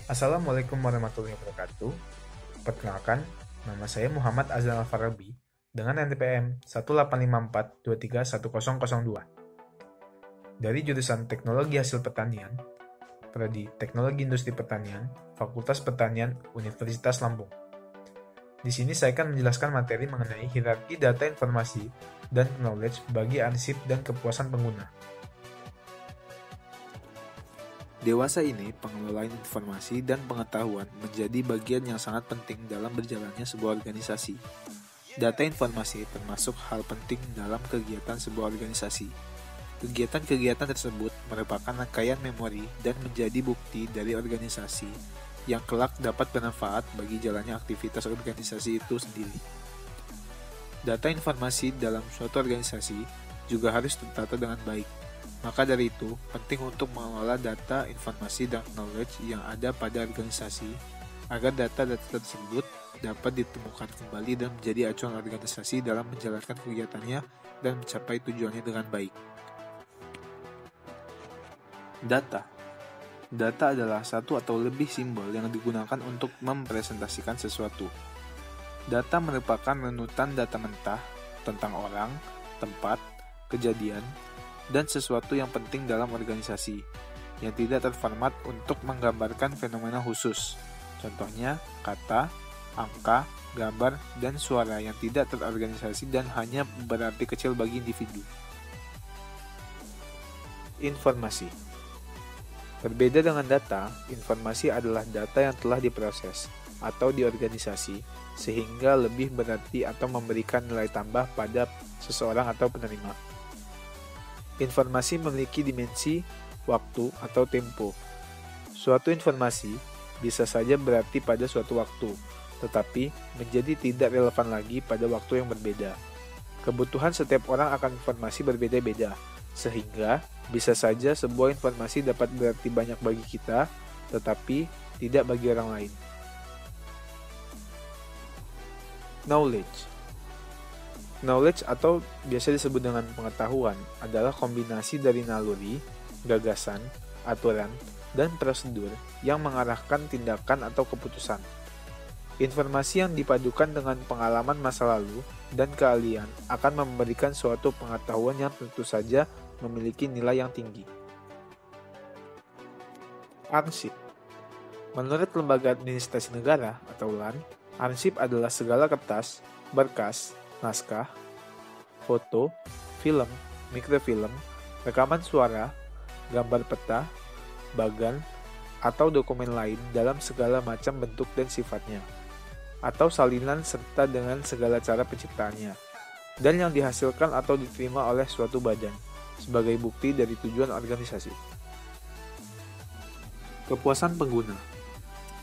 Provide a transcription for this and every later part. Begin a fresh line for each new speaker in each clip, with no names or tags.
Assalamualaikum warahmatullahi wabarakatuh. Perkenalkan, nama saya Muhammad Azlan Al-Farabi dengan NPM 18542310002 dari jurusan Teknologi Hasil Pertanian, Prodi Teknologi Industri Pertanian, Fakultas Pertanian, Universitas Lampung. Di sini saya akan menjelaskan materi mengenai hierarki data informasi dan knowledge bagi arsip dan kepuasan pengguna.
Dewasa ini, pengelolaan informasi dan pengetahuan menjadi bagian yang sangat penting dalam berjalannya sebuah organisasi. Data informasi termasuk hal penting dalam kegiatan sebuah organisasi. Kegiatan-kegiatan tersebut merupakan rangkaian memori dan menjadi bukti dari organisasi yang kelak dapat bermanfaat bagi jalannya aktivitas organisasi itu sendiri. Data informasi dalam suatu organisasi juga harus tertata dengan baik. Maka dari itu, penting untuk mengelola data, informasi, dan knowledge yang ada pada organisasi agar data-data tersebut dapat ditemukan kembali dan menjadi acuan organisasi dalam menjalankan kegiatannya dan mencapai tujuannya dengan baik. Data adalah satu atau lebih simbol yang digunakan untuk mempresentasikan sesuatu. Data merupakan runutan data mentah tentang orang, tempat, kejadian, dan sesuatu yang penting dalam organisasi, yang tidak terformat untuk menggambarkan fenomena khusus. Contohnya, kata, angka, gambar, dan suara yang tidak terorganisasi dan hanya berarti kecil bagi individu. Informasi. Berbeda dengan data, informasi adalah data yang telah diproses atau diorganisasi sehingga lebih berarti atau memberikan nilai tambah pada seseorang atau penerima. Informasi memiliki dimensi, waktu, atau tempo. Suatu informasi bisa saja berarti pada suatu waktu, tetapi menjadi tidak relevan lagi pada waktu yang berbeda. Kebutuhan setiap orang akan informasi berbeda-beda, sehingga bisa saja sebuah informasi dapat berarti banyak bagi kita, tetapi tidak bagi orang lain. Knowledge atau biasa disebut dengan pengetahuan adalah kombinasi dari naluri, gagasan, aturan, dan prosedur yang mengarahkan tindakan atau keputusan. Informasi yang dipadukan dengan pengalaman masa lalu dan keahlian akan memberikan suatu pengetahuan yang tentu saja memiliki nilai yang tinggi. Arsip. Menurut Lembaga Administrasi Negara atau LAN, arsip adalah segala kertas, berkas, naskah, foto, film, mikrofilm, rekaman suara, gambar peta, bagan, atau dokumen lain dalam segala macam bentuk dan sifatnya, atau salinan serta dengan segala cara penciptaannya, dan yang dihasilkan atau diterima oleh suatu badan, sebagai bukti dari tujuan organisasi. Kepuasan pengguna.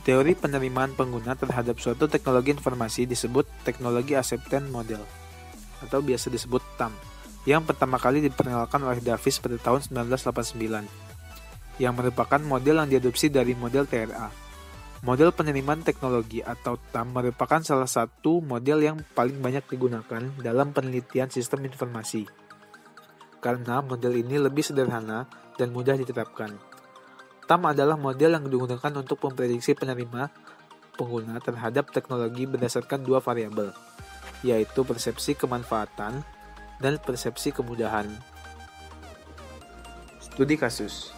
Teori penerimaan pengguna terhadap suatu teknologi informasi disebut teknologi acceptance model, atau biasa disebut TAM, yang pertama kali diperkenalkan oleh Davis pada tahun 1989, yang merupakan model yang diadopsi dari model TRA. Model penerimaan teknologi atau TAM merupakan salah satu model yang paling banyak digunakan dalam penelitian sistem informasi, karena model ini lebih sederhana dan mudah diterapkan. TAM adalah model yang digunakan untuk memprediksi penerima pengguna terhadap teknologi berdasarkan dua variabel, yaitu persepsi kemanfaatan dan persepsi kemudahan. Studi kasus.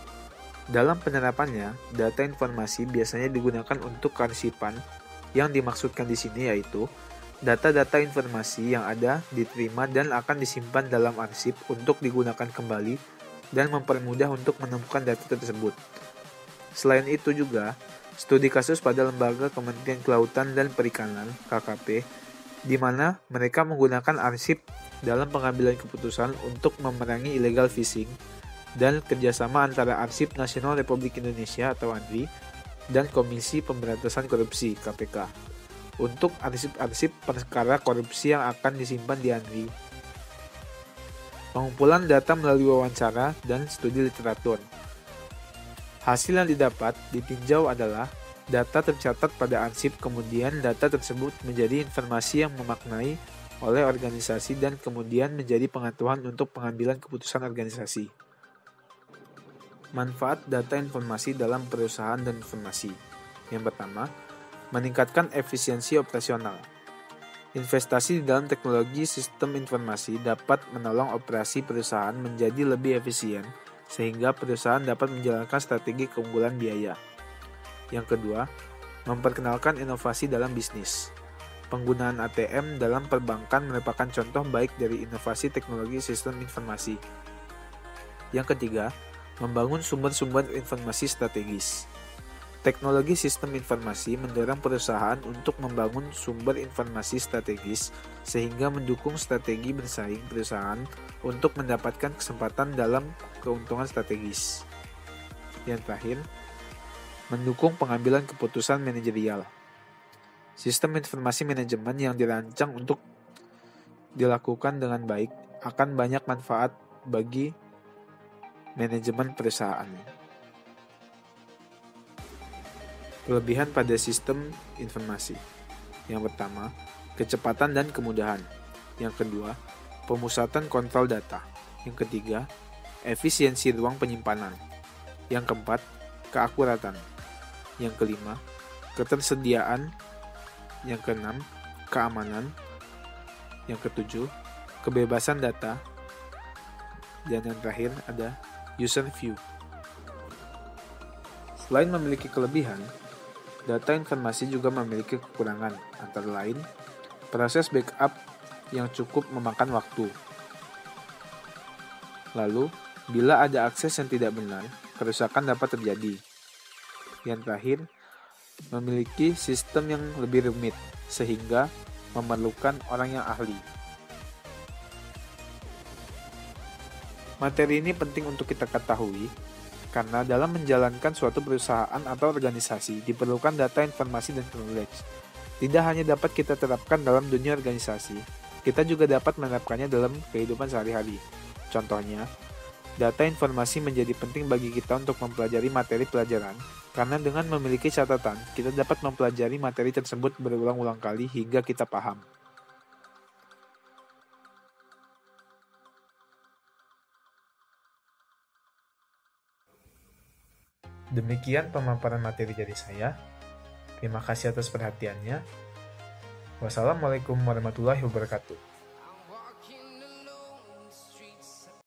Dalam penerapannya, data informasi biasanya digunakan untuk kearsipan. Yang dimaksudkan di sini yaitu data-data informasi yang ada, diterima, dan akan disimpan dalam arsip untuk digunakan kembali dan mempermudah untuk menemukan data tersebut. Selain itu juga, studi kasus pada Lembaga Kementerian Kelautan dan Perikanan (KKP), di mana mereka menggunakan arsip dalam pengambilan keputusan untuk memerangi illegal fishing, dan kerjasama antara Arsip Nasional Republik Indonesia atau ANRI dan Komisi Pemberantasan Korupsi (KPK) untuk arsip-arsip perkara korupsi yang akan disimpan di ANRI. Pengumpulan data melalui wawancara dan studi literatur. Hasil yang didapat ditinjau adalah data tercatat pada arsip, kemudian data tersebut menjadi informasi yang memaknai oleh organisasi dan kemudian menjadi pengetahuan untuk pengambilan keputusan organisasi. Manfaat data informasi dalam perusahaan dan informasi. Yang pertama, meningkatkan efisiensi operasional. Investasi di dalam teknologi sistem informasi dapat menolong operasi perusahaan menjadi lebih efisien, sehingga perusahaan dapat menjalankan strategi keunggulan biaya. Yang kedua, memperkenalkan inovasi dalam bisnis. Penggunaan ATM dalam perbankan merupakan contoh baik dari inovasi teknologi sistem informasi. Yang ketiga, membangun sumber-sumber informasi strategis. Teknologi sistem informasi mendorong perusahaan untuk membangun sumber informasi strategis sehingga mendukung strategi bersaing perusahaan untuk mendapatkan kesempatan dalam keuntungan strategis. Yang terakhir, mendukung pengambilan keputusan manajerial. Sistem informasi manajemen yang dirancang untuk dilakukan dengan baik akan banyak manfaat bagi manajemen perusahaan. Kelebihan pada sistem informasi. Yang pertama, kecepatan dan kemudahan. Yang kedua, pemusatan kontrol data. Yang ketiga, efisiensi ruang penyimpanan. Yang keempat, keakuratan. Yang kelima, ketersediaan. Yang keenam, keamanan. Yang ketujuh, kebebasan data. Dan yang terakhir ada user view. Selain memiliki kelebihan, data informasi juga memiliki kekurangan, antara lain proses backup yang cukup memakan waktu. Lalu, bila ada akses yang tidak benar, kerusakan dapat terjadi. Yang terakhir, memiliki sistem yang lebih rumit, sehingga memerlukan orang yang ahli. Materi ini penting untuk kita ketahui, karena dalam menjalankan suatu perusahaan atau organisasi diperlukan data, informasi, dan knowledge. Tidak hanya dapat kita terapkan dalam dunia organisasi, kita juga dapat menerapkannya dalam kehidupan sehari-hari. Contohnya, data informasi menjadi penting bagi kita untuk mempelajari materi pelajaran, karena dengan memiliki catatan, kita dapat mempelajari materi tersebut berulang-ulang kali hingga kita paham.
Demikian pemaparan materi dari saya. Terima kasih atas perhatiannya. Wassalamualaikum warahmatullahi wabarakatuh.